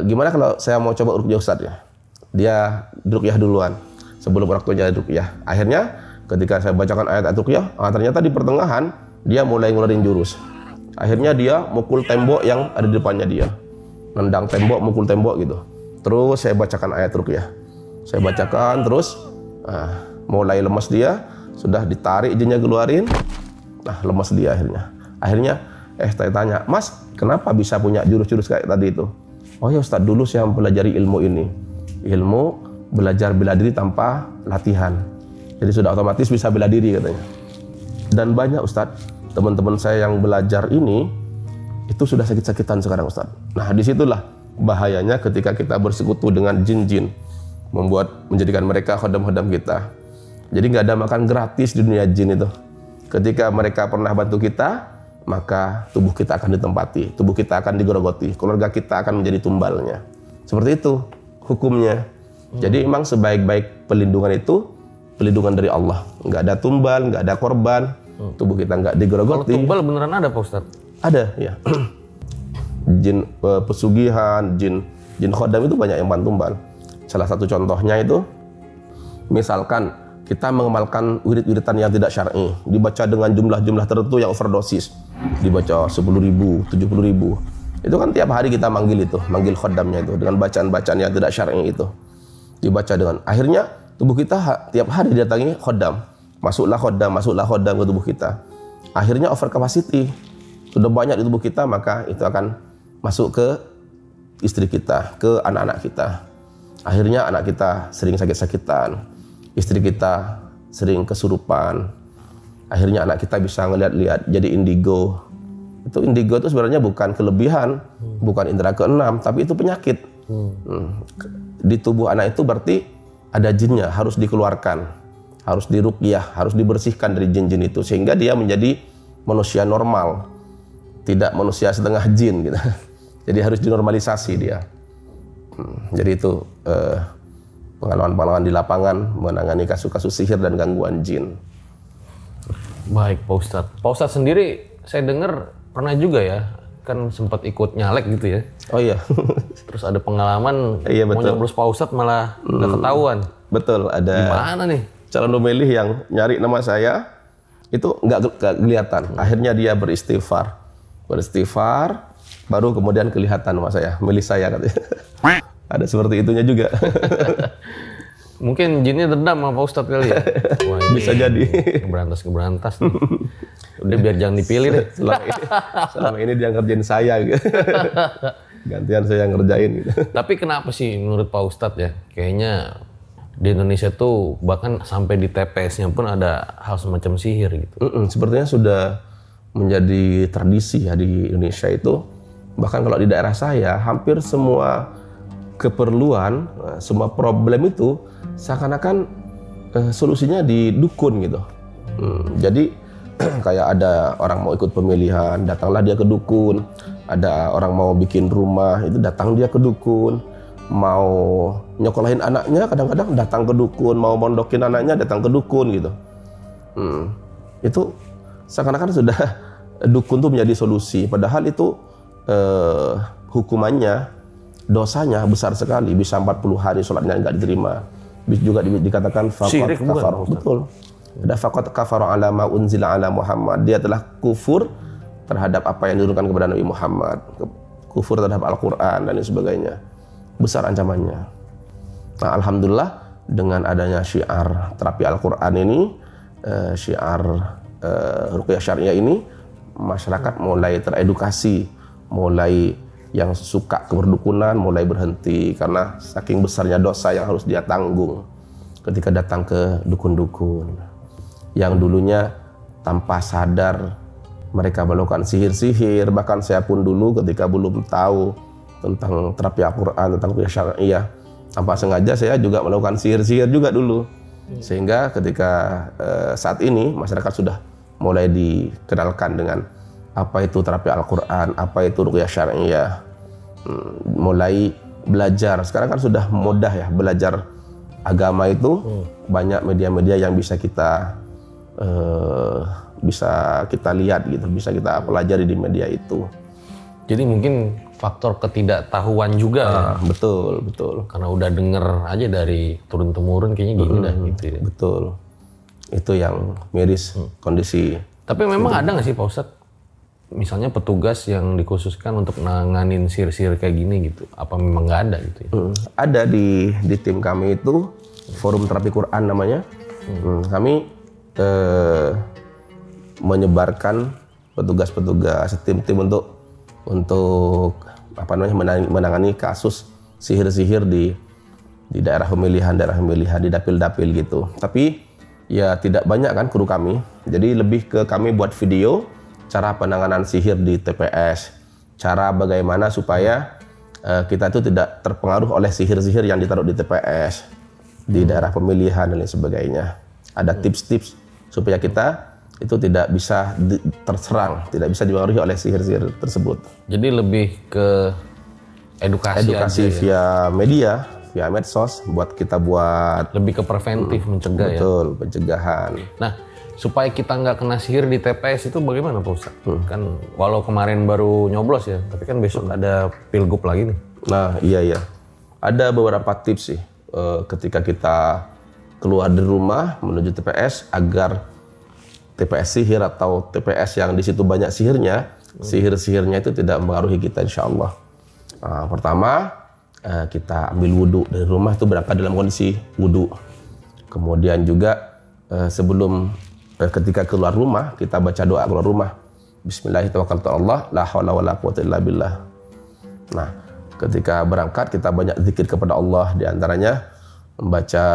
gimana kalau saya mau coba ruqyah Ustadz ya? Dia ruqyah duluan sebelum orang tuanya ruqyah. Akhirnya ketika saya bacakan ayat-ayat ruqyah, ternyata di pertengahan dia mulai ngeluarin jurus. Akhirnya dia mukul tembok yang ada di depannya dia. Nendang tembok, mukul tembok gitu. Terus saya bacakan ayat ruqyah. Saya bacakan terus mulai lemas dia, sudah ditarik jinnya keluarin. Nah, lemas dia akhirnya saya tanya, "Mas, kenapa bisa punya jurus-jurus kayak tadi itu?" "Oh ya Ustadz, dulu saya mempelajari ilmu ini. Ilmu belajar bela diri tanpa latihan. Jadi sudah otomatis bisa bela diri," katanya. Dan banyak Ustadz, teman-teman saya yang belajar ini itu sudah sakit-sakitan sekarang Ustadz. Nah disitulah bahayanya ketika kita bersekutu dengan jin-jin, menjadikan mereka khodam-khodam kita. Jadi nggak ada makan gratis di dunia jin itu. Ketika mereka pernah bantu kita, maka tubuh kita akan ditempati, tubuh kita akan digerogoti, keluarga kita akan menjadi tumbalnya. Seperti itu hukumnya. Jadi memang sebaik-baik pelindungan itu pelindungan dari Allah. Nggak ada tumbal, nggak ada korban, tubuh kita nggak digerogoti. Kalau tumbal beneran ada Pak Ustadz? Ada ya. Jin pesugihan, jin khodam itu banyak yang tumbal. Salah satu contohnya itu, misalkan kita mengamalkan wirid-wiridan yang tidak syar'i, dibaca dengan jumlah-jumlah tertentu yang overdosis, dibaca 10.000, 70.000. Itu kan tiap hari kita manggil khodamnya itu dengan bacaan-bacaan yang tidak syar'i itu. Dibaca dengan akhirnya tubuh kita tiap hari didatangi khodam. Masuklah khodam ke tubuh kita. Akhirnya over capacity. Sudah banyak di tubuh kita, maka itu akan masuk ke istri kita, ke anak-anak kita. Akhirnya anak kita sering sakit-sakitan, istri kita sering kesurupan. Akhirnya anak kita bisa ngeliat-liat jadi indigo. Itu indigo itu sebenarnya bukan kelebihan, bukan indera keenam, tapi itu penyakit. Di tubuh anak itu berarti ada jinnya, harus dikeluarkan, harus diruqyah, harus dibersihkan dari jin-jin itu sehingga dia menjadi manusia normal, tidak manusia setengah jin gitu. Jadi harus dinormalisasi dia. Jadi itu pengalaman-pengalaman di lapangan menangani kasus-kasus sihir dan gangguan jin. Baik Pak Ustadz. Pak Ustadz sendiri saya dengar pernah juga ya, kan sempat ikut nyalek gitu ya. Oh iya. Terus ada pengalaman Iya, mau betul. nyoblos Pak Ustadz malah nggak ketahuan. Betul, ada Gimana nih? calon pemilih yang nyari nama saya itu nggak kelihatan. Akhirnya dia beristighfar, baru kemudian kelihatan nama saya, milih saya katanya. Ada seperti itunya juga. Mungkin jinnya dendam sama Pak Ustadz kali ya. Wah, ini Bisa jadi. Keberantas. Udah biar jangan dipilih deh. Selama ini dia ngerjain saya gitu. Gantian saya ngerjain gitu. Tapi kenapa sih menurut Pak Ustadz ya, kayaknya di Indonesia tuh bahkan sampai di TPS-nya pun ada hal semacam sihir gitu. Sepertinya sudah menjadi tradisi ya di Indonesia itu. Bahkan kalau di daerah saya, hampir semua keperluan, semua problem itu seakan-akan solusinya di dukun gitu. Jadi kayak ada orang mau ikut pemilihan, datanglah dia ke dukun. Ada orang mau bikin rumah, itu datang dia ke dukun. Mau nyokolahin anaknya, kadang-kadang datang ke dukun. Mau mondokin anaknya, datang ke dukun gitu. Itu seakan-akan sudah dukun tuh menjadi solusi. Padahal itu hukumannya, dosanya besar sekali. Bisa 40 hari sholatnya nggak diterima. Juga dikatakan faqad kafar. Betul. Ada faqad kafara ala ma unzila ala Muhammad. Dia telah kufur terhadap apa yang diturunkan kepada Nabi Muhammad, kufur terhadap Al-Quran dan lain sebagainya. Besar ancamannya. Nah, alhamdulillah dengan adanya syiar terapi Al-Quran ini, syiar ruqyah syariah ini, masyarakat mulai teredukasi, mulai yang suka keperdukunan mulai berhenti karena saking besarnya dosa yang harus dia tanggung ketika datang ke dukun-dukun yang dulunya tanpa sadar mereka melakukan sihir-sihir. Bahkan saya pun dulu ketika belum tahu tentang terapi Al-Quran, tentang ruqyah syariah, tanpa sengaja saya juga melakukan sihir-sihir juga dulu. Sehingga ketika saat ini masyarakat sudah mulai dikenalkan dengan apa itu terapi Al-Quran, apa itu ruqyah syariah, mulai belajar. Sekarang kan sudah mudah ya belajar agama itu, banyak media-media yang bisa kita lihat gitu, bisa kita pelajari di media itu. Jadi mungkin faktor ketidaktahuan juga ya. Betul. Karena udah denger aja dari turun-temurun kayaknya gini dah gitu ya. Betul. Itu yang miris kondisi. Tapi memang ada nggak sih Pak Ustadz, misalnya petugas yang dikhususkan untuk nanganin sihir-sihir kayak gini gitu? Apa memang nggak ada gitu ya? Ada di tim kami itu, Forum Terapi Quran namanya. Kami menyebarkan petugas-petugas, tim-tim untuk apa namanya menangani kasus sihir-sihir di daerah pemilihan, di dapil-dapil gitu. Tapi ya tidak banyak kan kru kami. Jadi lebih ke kami buat video cara penanganan sihir di TPS, cara bagaimana supaya kita itu tidak terpengaruh oleh sihir-sihir yang ditaruh di TPS, di daerah pemilihan dan lain sebagainya. Ada tips-tips supaya kita itu tidak bisa terserang, tidak bisa dipengaruhi oleh sihir-sihir tersebut. Jadi lebih ke edukasi aja via media, via medsos, buat lebih ke preventif, mencegah. Betul, pencegahan. Nah, supaya kita nggak kena sihir di TPS itu bagaimana Pak Ustadz? Kan walau kemarin baru nyoblos ya, tapi kan besok ada pilgub lagi nih. Nah, iya. Ada beberapa tips sih ketika kita keluar dari rumah menuju TPS agar TPS sihir atau TPS yang di situ banyak sihirnya, sihir-sihirnya itu tidak mempengaruhi kita insya Allah. Nah, pertama, kita ambil wudhu dari rumah itu berangkat dalam kondisi wudhu. Kemudian juga sebelum ketika keluar rumah, kita baca doa keluar rumah. Bismillahirrahmanirrahim, la haula wala quwwata illa billah. Nah, ketika berangkat kita banyak zikir kepada Allah, di antaranya membaca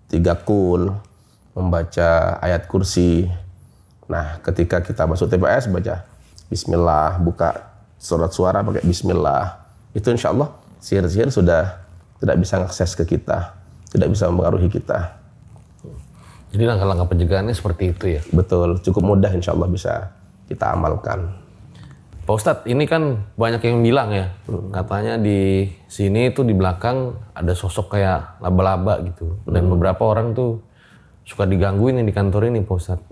3 qul, membaca ayat kursi. Nah, ketika kita masuk TPS baca Bismillah, buka surat suara pakai Bismillah. Itu insya Allah sihir-sihir sudah tidak bisa mengakses ke kita. tidak bisa mempengaruhi kita. Jadi langkah-langkah pencegahannya seperti itu ya? Betul, cukup mudah insya Allah bisa kita amalkan. Pak Ustadz, ini kan banyak yang bilang ya, katanya di sini tuh di belakang ada sosok kayak laba-laba gitu. Dan beberapa orang tuh suka digangguin di kantor ini Pak Ustadz.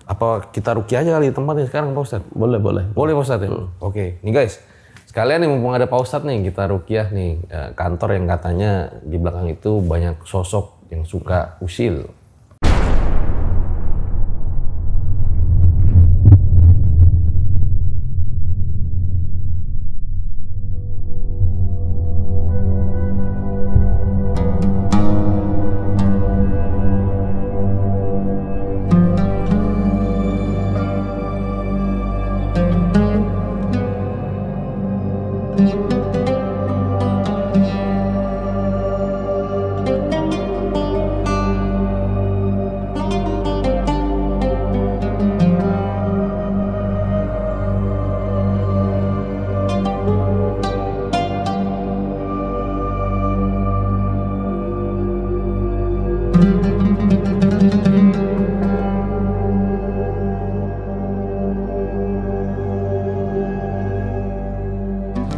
Apa kita ruqyah aja kali tempatnya sekarang Pak Ustadz? Boleh. Boleh Pak Ustadz ya? Oke, nih guys. Sekalian nih mumpung ada Pak Ustadz nih, kita ruqyah nih kantor yang katanya di belakang itu banyak sosok yang suka usil.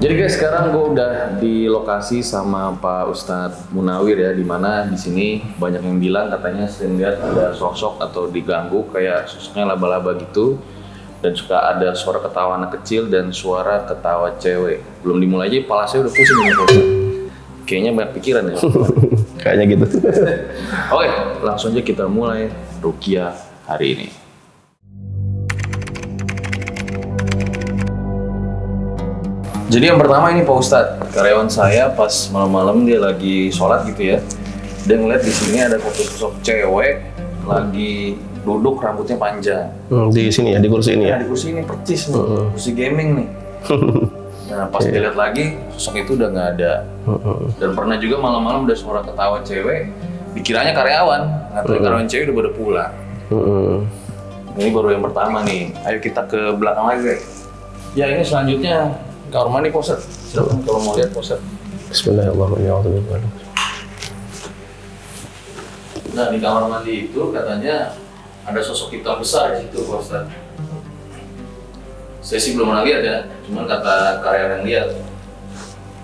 Jadi guys, sekarang gue udah di lokasi sama Pak Ustadz Munawir ya, dimana di sini banyak yang bilang katanya sering lihat ada sosok atau diganggu kayak sosoknya laba-laba gitu, dan suka ada suara ketawa anak kecil dan suara ketawa cewek. Belum dimulai aja, kepala saya udah pusing nih Pak Ustadz. Kayaknya banyak pikiran ya. Kayaknya gitu. Oke, langsung aja kita mulai ruqyah hari ini. Jadi yang pertama ini Pak Ustadz, karyawan saya pas malam-malam dia lagi sholat gitu ya, dia ngeliat di sini ada sosok cewek lagi duduk rambutnya panjang. Di sini ya, di kursi ini ya? Di kursi ini percis nih, kursi gaming nih. Nah pas dilihat lagi, sosok itu udah nggak ada. Dan pernah juga malam-malam ada suara ketawa cewek, dikiranya karyawan, nggak tahu karyawan cewek udah pada pulang. Ini baru yang pertama nih, ayo kita ke belakang lagi guys. Ya ini selanjutnya kamar mandi Pak Ustadz. Silakan kalau mau lihat Pak Ustadz. Bismillahirrahmanirrahim. Nah di kamar mandi itu katanya ada sosok hitam besar di situ Pak Ustadz. Saya sih belum pernah lihat ya, cuman kata karyawan yang lihat.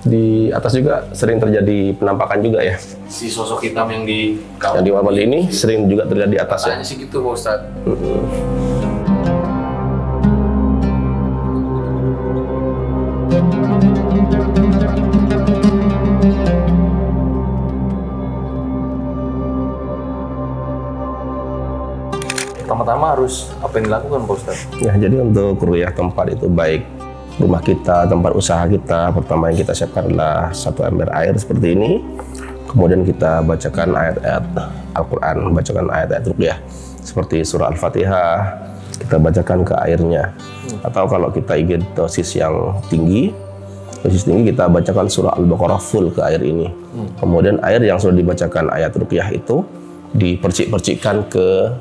Di atas juga sering terjadi penampakan juga ya? Si sosok hitam yang di kamar Yang di kamar mandi ini sering juga terjadi di atas ya? katanya sih gitu Pak Ustadz. Pertama-tama harus apa yang dilakukan Pak Ustadz? Ya, jadi untuk ruqyah tempat itu baik rumah kita, tempat usaha kita, pertama yang kita siapkan adalah 1 ember air seperti ini. Kemudian kita bacakan ayat-ayat Al-Quran, bacakan ayat-ayat ruqyah seperti surah Al-Fatihah, kita bacakan ke airnya. Atau kalau kita ingin dosis yang tinggi, kita bacakan surah Al-Baqarah full ke air ini. Kemudian air yang sudah dibacakan ayat ruqyah itu dipercik-percikkan ke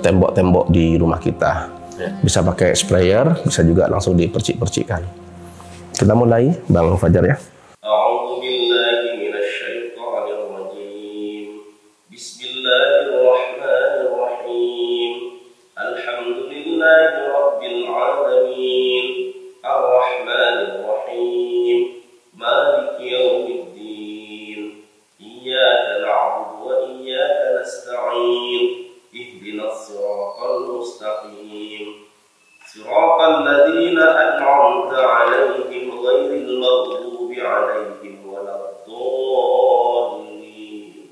tembok-tembok di rumah kita. Bisa pakai sprayer, bisa juga langsung dipercik-percikkan. Kita mulai, Bang Fajar ya. Bismillahirrahmanirrahim. Alhamdulillahirrabbilalamin. Ar-Rahmanirrahim. Maliki yawmiddin. Iyyaka na'budu wa iyyaka nasta'in. Ihdinas siratal mustaqim. Siratal ladzina an'amta 'alaihim ghairil maghdubi 'alaihim waladdallin.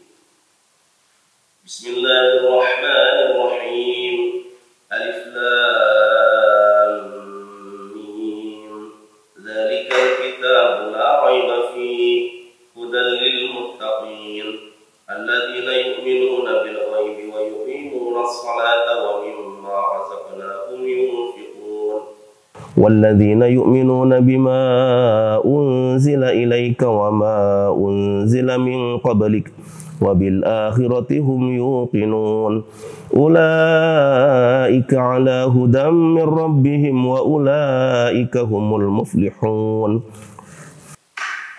Bismillahirrahmanirrahim. Alif lam mim. Dzalikal kitabu la raiba fihi hudan lil muttaqin. Alladzina yu'minuna bil ghaibi wa yuqimuna as-salata wa mimma razaqnahum yunfiqun. والذين يؤمنون بما أنزل إليك وما أنزل من قبلك وبالآخرة هم يوقنون أولئك على هدى من ربهم وأولئك هم المفلحون.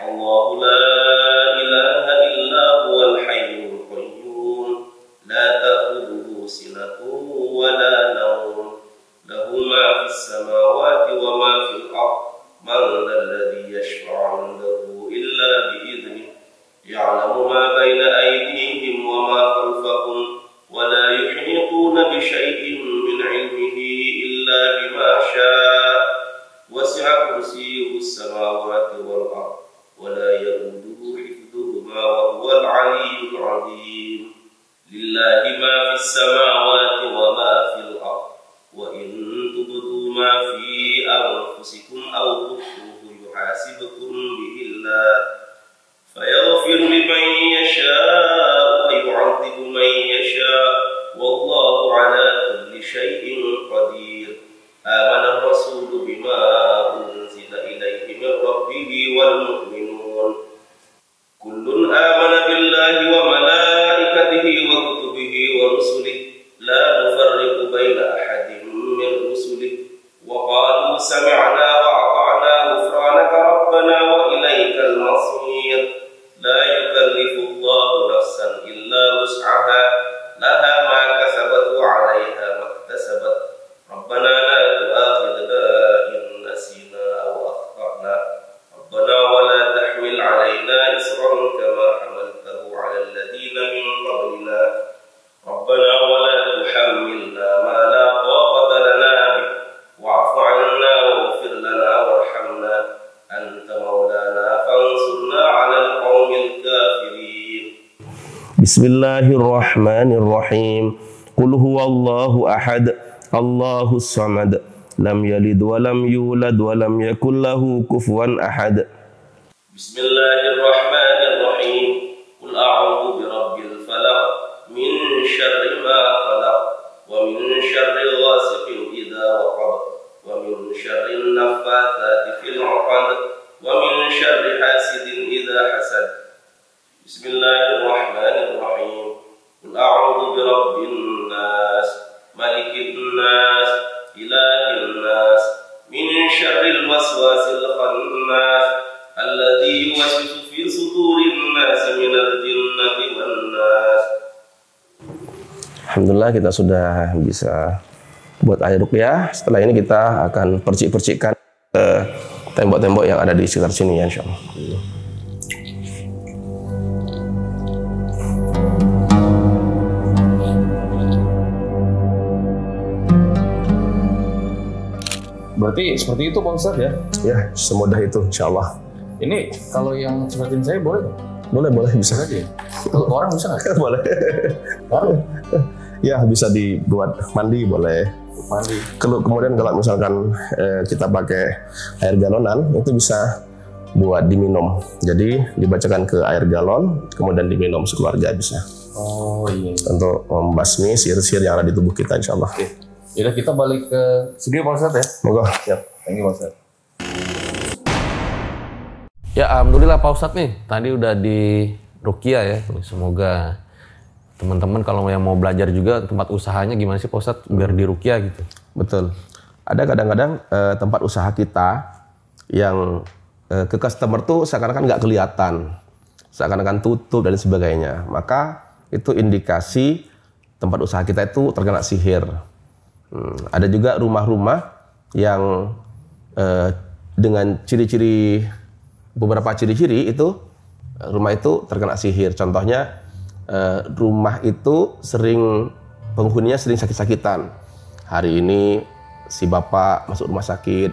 الله لا إله إلا الرحيم لله ما في السماوات وما في الأرض وإن تبدوا ما في أنفسكم أو تخفوه يحاسبكم به الله فيغفر لمن يشاء ويعذب من يشاء والله على كل شيء قدير آمن الرسول بما أنزل إليه من ربه والمؤمنون كل آمن بالله وملائكته وكتبه ورسله لا نفرق بين أحد من رسله وقالوا سمعنا وأطعنا غفرانك ربنا وإليك المصير لا يكلف الله نفسا إلا وسعها لها ما كسبت وعليها ما اكتسبت ربنا لا تؤاخذنا إن نسينا أو أخطأنا ربنا ولا تحمل علينا إصرا كما حملته على الذين من قبلنا ربنا ولا تحملنا ما لا طاقة لنا به واعف عنا واغفر لنا وارحمنا أنت مولانا فانصرنا على القوم الكافرين بسم الله الرحمن الرحيم قل هو الله أحد الله الصمد لم يلد ولم يولد ولم يكن له كفوا أحد بسم الله الرحمن الرحيم قل أعوذ برب الفلق من شر ما خلق ومن شر غاسق إذا وقب ومن شر النفاثات في العقد ومن شر حاسد إذا حسد بسم الله الرحمن الرحيم قل أعوذ برب الناس ملك الناس إله الناس من شر الوسواس الخناس الذي يوسوس في صدور الناس من الجنة والناس. Alhamdulillah kita sudah bisa buat air ruqyah. Setelah ini kita akan percik-percikkan ke tembok-tembok yang ada di sekitar sini ya insyaallah. Berarti seperti itu Pak Ustadz ya? Ya, semudah itu insyaallah. Ini kalau yang seperti saya boleh nggak? Boleh bisa aja. Kalau orang bisa nggak? Boleh. Orang? Ya bisa dibuat mandi boleh. Mandi. Kemudian kalau misalkan kita pakai air galonan itu bisa buat diminum. Jadi dibacakan ke air galon kemudian diminum sekeluarga bisa. Oh iya. Untuk membasmi sihir-sihir yang ada di tubuh kita insyaallah. Oke. Yaudah kita balik ke studio Pak Ustadz ya. Moga. Siap. Thank you Pak Ustadz. Ya alhamdulillah Pak Ustadz nih, tadi udah di ruqyah ya. Semoga teman-teman kalau yang mau belajar juga tempat usahanya gimana sih Pak Ustadz biar di ruqyah gitu. Betul. Ada kadang-kadang tempat usaha kita yang ke customer tuh seakan-akan nggak kelihatan, seakan-akan tutup dan sebagainya. Maka itu indikasi tempat usaha kita itu terkena sihir. Ada juga rumah-rumah yang dengan ciri-ciri beberapa ciri-ciri itu rumah itu terkena sihir. Contohnya rumah itu sering penghuninya sering sakit-sakitan. Hari ini si bapak masuk rumah sakit,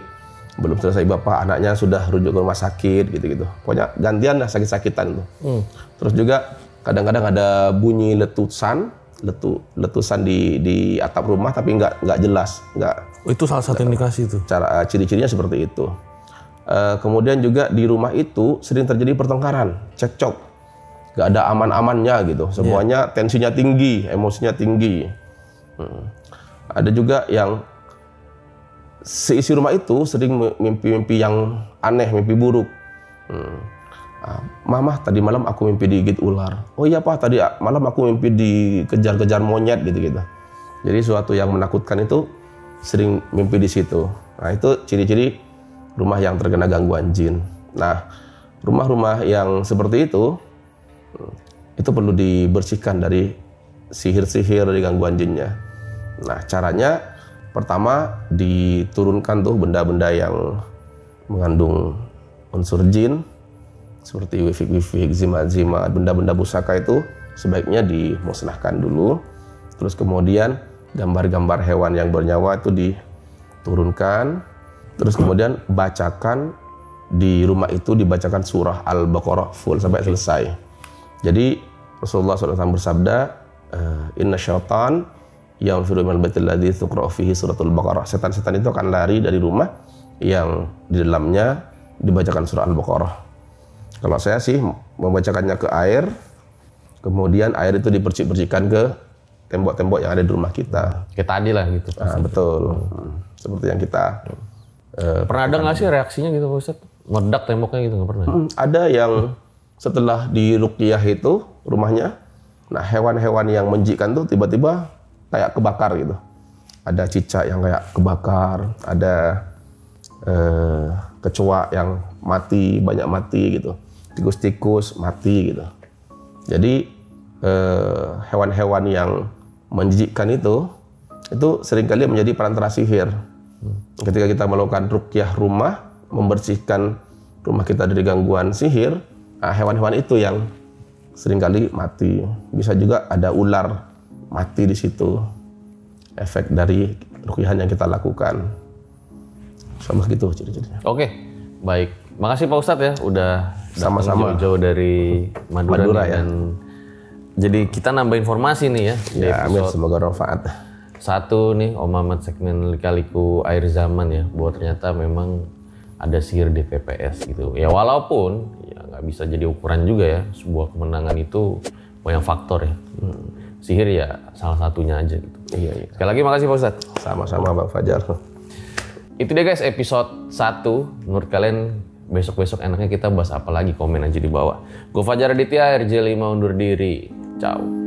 belum selesai bapak anaknya sudah rujuk ke rumah sakit gitu-gitu. Pokoknya gantian lah sakit-sakitan tuh. Terus juga kadang-kadang ada bunyi letusan di atap rumah tapi nggak jelas, Itu salah satu indikasi itu. Cara ciri-cirinya seperti itu. Kemudian juga di rumah itu sering terjadi pertengkaran, cekcok, nggak ada aman-amannya gitu. Semuanya tensinya tinggi, emosinya tinggi. Ada juga yang seisi rumah itu sering mimpi-mimpi yang aneh, mimpi buruk. Mama tadi malam aku mimpi digigit ular. Oh iya Pak, tadi malam aku mimpi dikejar-kejar monyet gitu-gitu. Jadi suatu yang menakutkan itu sering mimpi di situ. Nah itu ciri-ciri rumah yang terkena gangguan jin. Nah rumah-rumah yang seperti itu perlu dibersihkan dari sihir-sihir dari gangguan jinnya. Nah caranya pertama diturunkan tuh benda-benda yang mengandung unsur jin seperti wifik-wifik, zimat-zimat, benda-benda pusaka itu sebaiknya dimusnahkan dulu. Terus kemudian gambar-gambar hewan yang bernyawa itu diturunkan. Terus kemudian bacakan di rumah itu dibacakan surah Al-Baqarah full sampai selesai. Jadi Rasulullah SAW bersabda, inna syaitan yanfiru minal baitil ladzi tuqra'u fihi suratul Baqarah. Setan-setan itu akan lari dari rumah yang di dalamnya dibacakan surah Al-Baqarah. Kalau saya sih membacakannya ke air, kemudian air itu dipercik-percikan ke tembok-tembok yang ada di rumah kita. Kayak tadi lah gitu. Nah, betul. Seperti yang kita Pernah ada nggak sih reaksinya gitu Pak Ustadz? Meledak temboknya gitu, nggak pernah? ada yang setelah di ruqyah itu rumahnya, nah hewan-hewan yang menjijikkan tuh tiba-tiba kayak kebakar gitu. Ada cicak yang kayak kebakar, ada kecoa yang mati, banyak mati gitu. Tikus-tikus mati gitu. Jadi hewan-hewan yang menjijikkan itu seringkali menjadi perantara sihir. Ketika kita melakukan ruqyah rumah, membersihkan rumah kita dari gangguan sihir, hewan-hewan itu yang seringkali mati. Bisa juga ada ular mati di situ. Efek dari ruqyahan yang kita lakukan. Sama gitu ciri-cirinya. Oke, baik. Makasih Pak Ustadz ya, udah Sama-sama. jauh-jauh dari Madura Ya. dan jadi kita nambah informasi nih ya. Di Ya, amin, episode semoga bermanfaat. 1 nih Om Mamat segmen Lika-Liku Akhir Zaman ya, bahwa ternyata memang ada sihir di TPS gitu. Ya walaupun ya nggak bisa jadi ukuran juga ya, sebuah kemenangan itu banyak faktor ya. Sihir ya salah satunya aja gitu. Iya. Sekali lagi makasih Pak Ustadz. Sama-sama Bang Fajar. Itu dia guys episode 1. Menurut kalian besok-besok enaknya kita bahas apa lagi? Komen aja di bawah. Gue Fajar Aditya, RJ5 undur diri. Ciao.